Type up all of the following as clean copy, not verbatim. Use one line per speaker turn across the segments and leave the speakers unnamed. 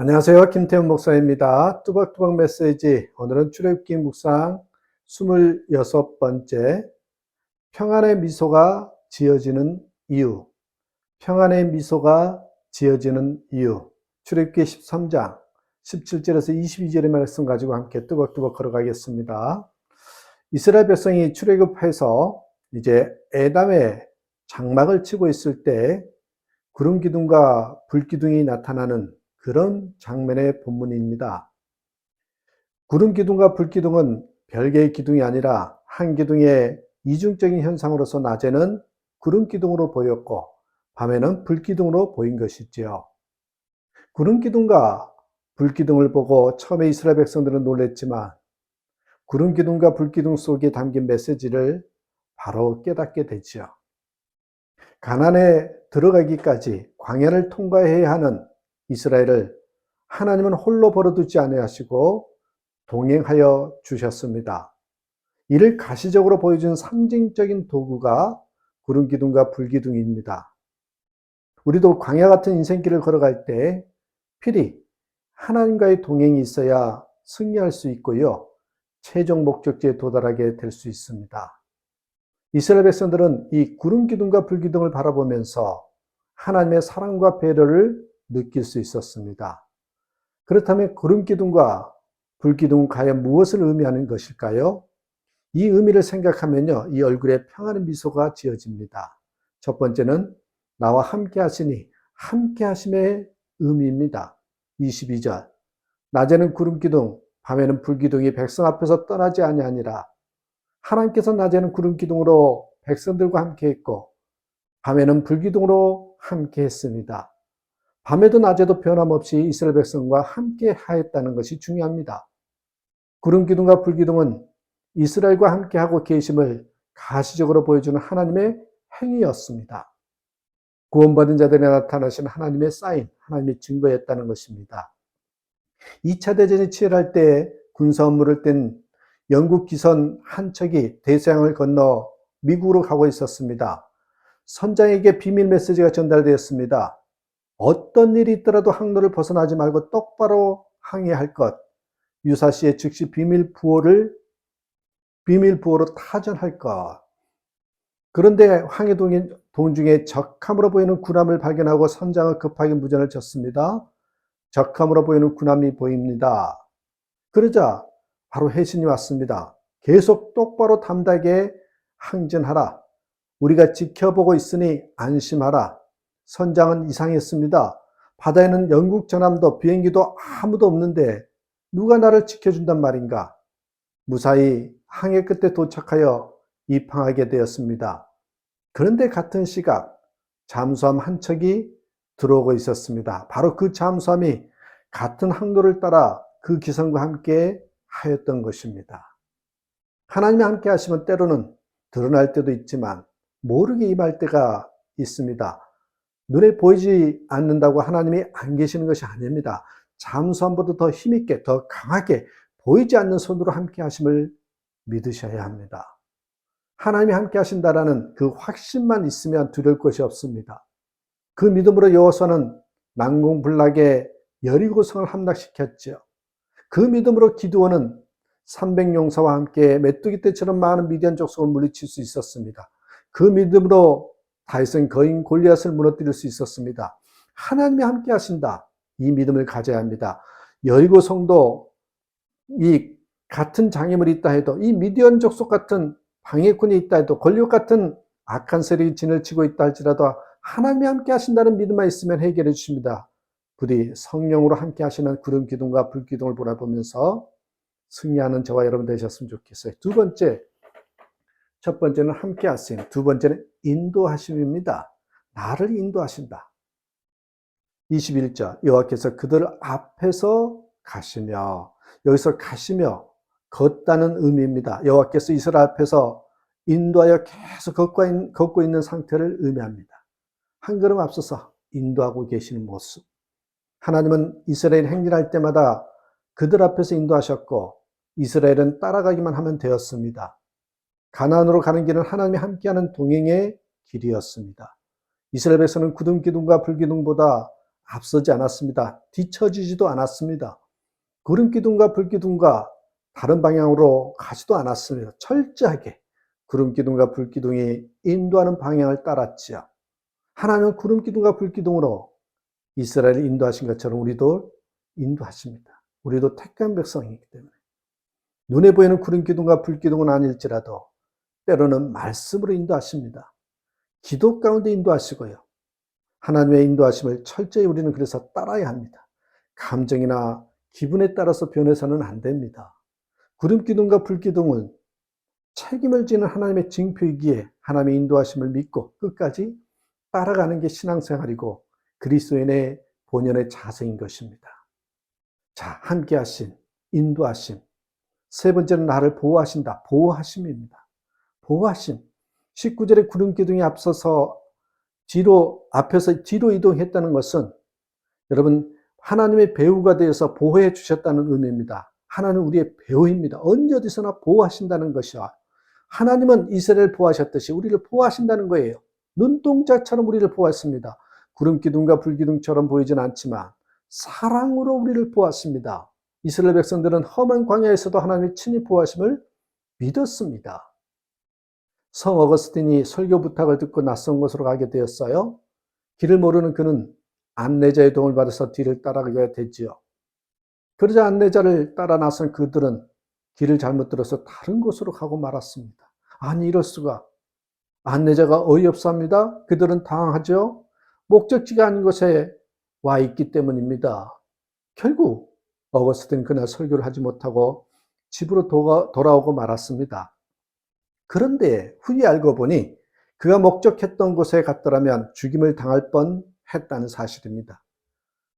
안녕하세요. 김태훈 목사입니다. 뚜벅뚜벅 메시지. 오늘은 출애굽기 묵상 26번째 평안의 미소가 지어지는 이유. 평안의 미소가 지어지는 이유. 출애굽기 13장 17절에서 22절의 말씀 가지고 함께 뚜벅뚜벅 걸어가겠습니다. 이스라엘 백성이 출애굽해서 이제 에담의 장막을 치고 있을 때 구름 기둥과 불 기둥이 나타나는 그런 장면의 본문입니다. 구름 기둥과 불 기둥은 별개의 기둥이 아니라 한 기둥의 이중적인 현상으로서 낮에는 구름 기둥으로 보였고 밤에는 불 기둥으로 보인 것이지요. 구름 기둥과 불 기둥을 보고 처음에 이스라엘 백성들은 놀랐지만 구름 기둥과 불 기둥 속에 담긴 메시지를 바로 깨닫게 되지요. 가나안에 들어가기까지 광야를 통과해야 하는 이스라엘을 하나님은 홀로 버려두지 아니하시고 동행하여 주셨습니다. 이를 가시적으로 보여준 상징적인 도구가 구름 기둥과 불 기둥입니다. 우리도 광야 같은 인생길을 걸어갈 때 필히 하나님과의 동행이 있어야 승리할 수 있고요. 최종 목적지에 도달하게 될 수 있습니다. 이스라엘 백성들은 이 구름 기둥과 불 기둥을 바라보면서 하나님의 사랑과 배려를 느낄 수 있었습니다. 그렇다면 구름 기둥과 불 기둥은 과연 무엇을 의미하는 것일까요? 이 의미를 생각하면요, 이 얼굴에 평안의 미소가 지어집니다. 첫 번째는 나와 함께 하시니 함께 하심의 의미입니다. 22절 낮에는 구름 기둥, 밤에는 불 기둥이 백성 앞에서 떠나지 아니하니라. 하나님께서 낮에는 구름 기둥으로 백성들과 함께 했고 밤에는 불 기둥으로 함께 했습니다. 밤에도 낮에도 변함없이 이스라엘 백성과 함께 하였다는 것이 중요합니다. 구름 기둥과 불 기둥은 이스라엘과 함께하고 계심을 가시적으로 보여주는 하나님의 행위였습니다. 구원받은 자들에 나타나신 하나님의 사인, 하나님의 증거였다는 것입니다. 2차 대전이 치열할 때 군사 업무를 뗀 영국 기선 한 척이 대서양을 건너 미국으로 가고 있었습니다. 선장에게 비밀 메시지가 전달되었습니다. 어떤 일이 있더라도 항로를 벗어나지 말고 똑바로 항해할 것. 유사시에 즉시 비밀 부호로 타전할 것. 그런데 항해 도중에 적함으로 보이는 군함을 발견하고 선장은 급하게 무전을 쳤습니다. 적함으로 보이는 군함이 보입니다. 그러자 바로 해신이 왔습니다. 계속 똑바로 담대하게 항진하라. 우리가 지켜보고 있으니 안심하라. 선장은 이상했습니다. 바다에는 영국 전함도 비행기도 아무도 없는데 누가 나를 지켜준단 말인가? 무사히 항해 끝에 도착하여 입항하게 되었습니다. 그런데 같은 시각 잠수함 한 척이 들어오고 있었습니다. 바로 그 잠수함이 같은 항로를 따라 그 기선과 함께 하였던 것입니다. 하나님이 함께 하시면 때로는 드러날 때도 있지만 모르게 임할 때가 있습니다. 눈에 보이지 않는다고 하나님이 안 계시는 것이 아닙니다. 잠수함보다 더 힘있게, 더 강하게 보이지 않는 손으로 함께 하심을 믿으셔야 합니다. 하나님이 함께 하신다라는 그 확신만 있으면 두려울 것이 없습니다. 그 믿음으로 여호수아는 난공불락에 여리고성을 함락시켰죠. 그 믿음으로 기드온은 300용사와 함께 메뚜기 떼처럼 많은 미디안 족속을 물리칠 수 있었습니다. 그 믿음으로 다윗은 거인 골리앗을 무너뜨릴 수 있었습니다. 하나님이 함께 하신다. 이 믿음을 가져야 합니다. 여리고성도 이 같은 장애물이 있다 해도, 이 미디안 족속 같은 방해꾼이 있다 해도, 골리앗 같은 악한 세력이 진을 치고 있다 할지라도 하나님이 함께 하신다는 믿음만 있으면 해결해 주십니다. 부디 성령으로 함께 하시는 구름 기둥과 불 기둥을 바라보면서 승리하는 저와 여러분 되셨으면 좋겠어요. 두 번째, 첫 번째는 함께 하심, 두 번째는 인도하심입니다. 나를 인도하신다. 21절 여호와께서 그들 앞에서 가시며, 여기서 가시며 걷다는 의미입니다. 여호와께서 이스라엘 앞에서 인도하여 계속 걷고 있는 상태를 의미합니다. 한 걸음 앞서서 인도하고 계시는 모습. 하나님은 이스라엘 행진할 때마다 그들 앞에서 인도하셨고 이스라엘은 따라가기만 하면 되었습니다. 가나안으로 가는 길은 하나님이 함께하는 동행의 길이었습니다. 이스라엘 백성은 구름 기둥과 불 기둥보다 앞서지 않았습니다. 뒤처지지도 않았습니다. 구름기둥과 불기둥과 다른 방향으로 가지도 않았습니다. 철저하게 구름기둥과 불기둥이 인도하는 방향을 따랐지요. 하나님은 구름기둥과 불기둥으로 이스라엘을 인도하신 것처럼 우리도 인도하십니다. 우리도 택한 백성이기 때문에. 눈에 보이는 구름기둥과 불기둥은 아닐지라도 때로는 말씀으로 인도하십니다. 기도 가운데 인도하시고요. 하나님의 인도하심을 철저히 우리는 그래서 따라야 합니다. 감정이나 기분에 따라서 변해서는 안 됩니다. 구름기둥과 불기둥은 책임을 지는 하나님의 징표이기에 하나님의 인도하심을 믿고 끝까지 따라가는 게 신앙생활이고 그리스도인의 본연의 자세인 것입니다. 자, 함께 하신 인도하심. 세 번째는 나를 보호하신다. 보호하심입니다. 보호하심. 19절에 구름기둥이 앞서서 앞에서 뒤로 이동했다는 것은 여러분 하나님의 배후가 되어서 보호해 주셨다는 의미입니다. 하나님은 우리의 배후입니다. 언제 어디서나 보호하신다는 것이야. 하나님은 이스라엘을 보호하셨듯이 우리를 보호하신다는 거예요. 눈동자처럼 우리를 보호했습니다. 구름기둥과 불기둥처럼 보이진 않지만 사랑으로 우리를 보호했습니다. 이스라엘 백성들은 험한 광야에서도 하나님의 친히 보호하심을 믿었습니다. 성 어거스틴이 설교 부탁을 듣고 낯선 곳으로 가게 되었어요. 길을 모르는 그는 안내자의 도움을 받아서 뒤를 따라가게 되지요. 그러자 안내자를 따라 나선 그들은 길을 잘못 들어서 다른 곳으로 가고 말았습니다. 아니 이럴 수가. 안내자가 어이없사합니다. 그들은 당황하죠. 목적지가 아닌 곳에 와 있기 때문입니다. 결국 어거스틴은 그날 설교를 하지 못하고 집으로 돌아오고 말았습니다. 그런데 후에 알고 보니 그가 목적했던 곳에 갔더라면 죽임을 당할 뻔했다는 사실입니다.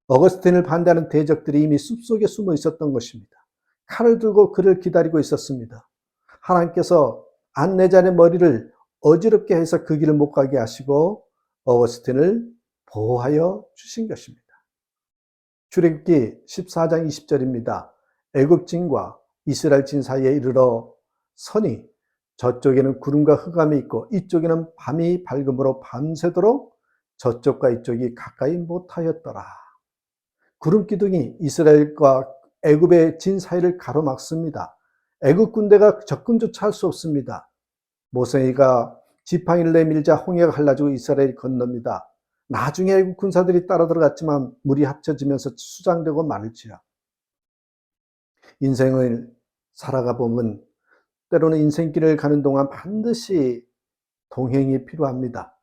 어거스틴을 반대하는 대적들이 이미 숲속에 숨어 있었던 것입니다. 칼을 들고 그를 기다리고 있었습니다. 하나님께서 안내자의 머리를 어지럽게 해서 그 길을 못 가게 하시고 어거스틴을 보호하여 주신 것입니다. 출애굽기 14장 20절입니다. 애굽진과 이스라엘 진 사이에 이르러 서니 저쪽에는 구름과 흑암이 있고 이쪽에는 밤이 밝음으로 밤새도록 저쪽과 이쪽이 가까이 못하였더라. 구름기둥이 이스라엘과 애굽의 진 사이를 가로막습니다. 애굽 군대가 접근조차 할 수 없습니다. 모세가 지팡이를 내밀자 홍해가 갈라지고 이스라엘이 건넙니다. 나중에 애굽 군사들이 따라 들어갔지만 물이 합쳐지면서 수장되고 말지요. 인생을 살아가 보면 때로는 인생길을 가는 동안 반드시 동행이 필요합니다.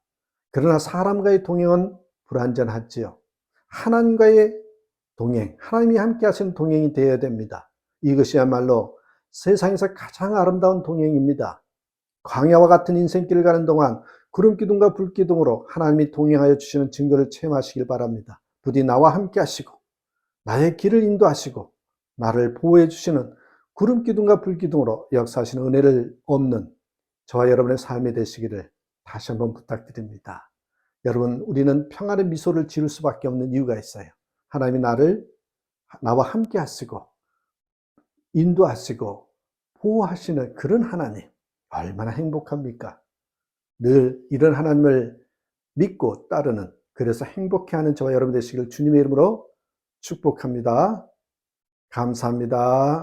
그러나 사람과의 동행은 불완전하지요. 하나님과의 동행, 하나님이 함께 하시는 동행이 되어야 됩니다. 이것이야말로 세상에서 가장 아름다운 동행입니다. 광야와 같은 인생길을 가는 동안 구름기둥과 불기둥으로 하나님이 동행하여 주시는 증거를 체험하시길 바랍니다. 부디 나와 함께 하시고 나의 길을 인도하시고 나를 보호해 주시는 구름기둥과 불기둥으로 역사하시는 은혜를 얻는 저와 여러분의 삶이 되시기를 다시 한번 부탁드립니다. 여러분, 우리는 평안의 미소를 지을 수밖에 없는 이유가 있어요. 하나님이 나와 함께 하시고 인도하시고 보호하시는 그런 하나님, 얼마나 행복합니까? 늘 이런 하나님을 믿고 따르는, 그래서 행복해하는 저와 여러분 되시길 주님의 이름으로 축복합니다. 감사합니다.